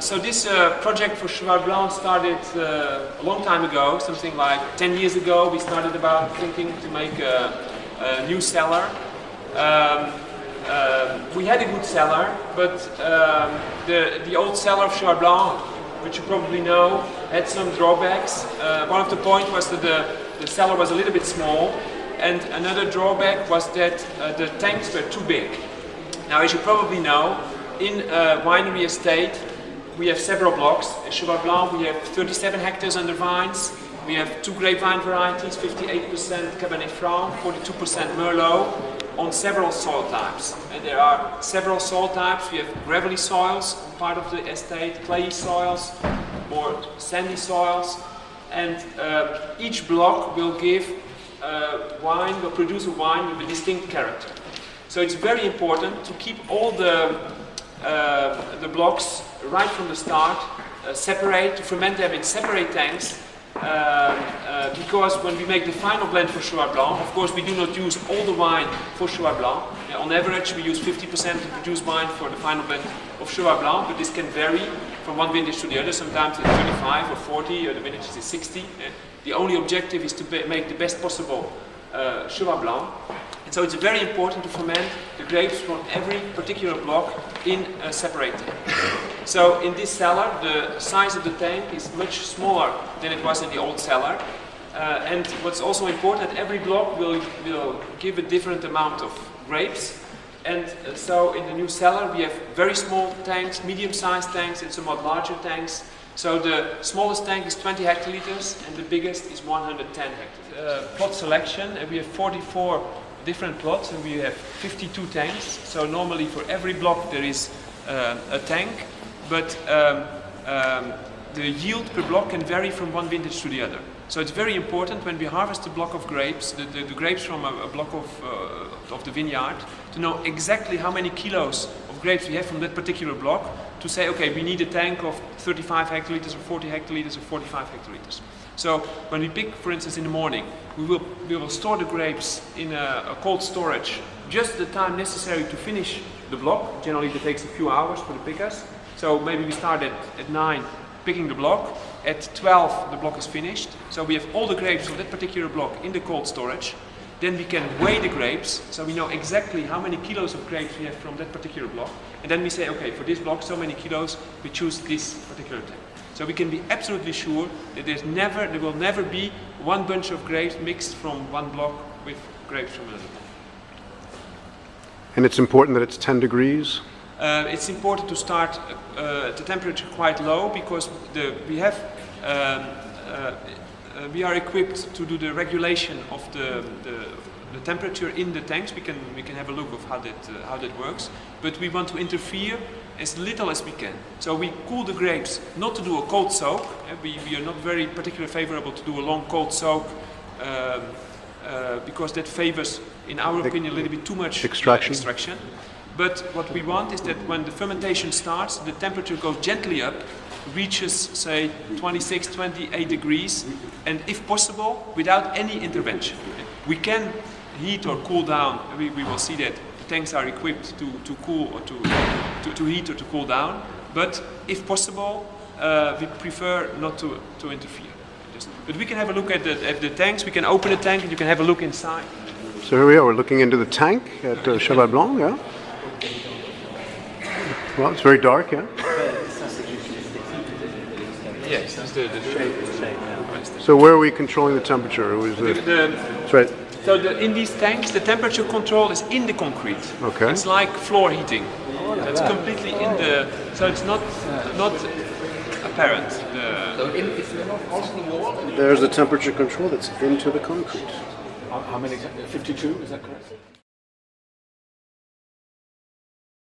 So this project for Cheval Blanc started a long time ago, something like 10 years ago. We started about thinking to make a new cellar. We had a good cellar, but the old cellar of Cheval Blanc, which you probably know, had some drawbacks. One of the points was that the cellar was a little bit small, and another drawback was that the tanks were too big. Now, as you probably know, in a winery estate, we have several blocks. At Cheval Blanc, we have 37 hectares under vines. We have 2 grapevine varieties, 58% Cabernet Franc, 42% Merlot, on several soil types. And there are several soil types. We have gravelly soils on part of the estate, clayey soils, more sandy soils, and each block will give wine, will produce a wine with a distinct character. So it's very important to keep all the blocks right from the start separate, to ferment them in separate tanks, because when we make the final blend for Cheval Blanc, of course we do not use all the wine for Cheval Blanc. On average we use 50% of the produced wine for the final blend of Cheval Blanc, but this can vary from one vintage to the other. Sometimes it's 35 or 40, or the vintage is 60. The only objective is to make the best possible Cheval Blanc. And so it's very important to ferment the grapes from every particular block in a separate tank. So in this cellar, the size of the tank is much smaller than it was in the old cellar. And what's also important, every block will give a different amount of grapes. And so in the new cellar, we have very small tanks, medium-sized tanks, and somewhat larger tanks. So the smallest tank is 20 hectoliters, and the biggest is 110 hectoliters. Plot selection, and we have 44 different plots, and we have 52 tanks. So normally for every block there is a tank, but the yield per block can vary from one vintage to the other. So it's very important when we harvest a block of grapes, the grapes from a block of the vineyard, to know exactly how many kilos of grapes we have from that particular block, to say, okay, we need a tank of 35 hectoliters or 40 hectoliters or 45 hectoliters. So when we pick, for instance, in the morning, we will store the grapes in a cold storage, just the time necessary to finish the block. Generally it takes a few hours for the pickers. So maybe we start at 9 picking the block. At 12 the block is finished. So we have all the grapes of that particular block in the cold storage. Then we can weigh the grapes, so we know exactly how many kilos of grapes we have from that particular block. And then we say, okay, for this block, so many kilos, we choose this particular tank. So we can be absolutely sure that there will never be one bunch of grapes mixed from one block with grapes from another block. And it's important that it's 10 degrees? It's important to start the temperature quite low, because we are equipped to do the regulation of the temperature in the tanks. We can have a look of how that works, but we want to interfere as little as we can. So we cool the grapes, not to do a cold soak. We are not very particularly favorable to do a long cold soak, because that favors, in our opinion, a little bit too much extraction. But what we want is that when the fermentation starts, the temperature goes gently up, reaches, say, 26, 28 degrees, and if possible, without any intervention. We can heat or cool down. We will see that the tanks are equipped to cool or to heat or to cool down, but if possible, we prefer not to interfere. But we can have a look at the tanks. We can open the tank and you can have a look inside. So here we are, we're looking into the tank at Cheval Blanc, yeah? Well, it's very dark, yeah? Yes, that's the shape. So where are we controlling the temperature? That's right. So in these tanks, the temperature control is in the concrete. Okay. It's like floor heating. It's completely in the... So it's not apparent. There's the temperature control that's into the concrete. How many? 52, is that correct?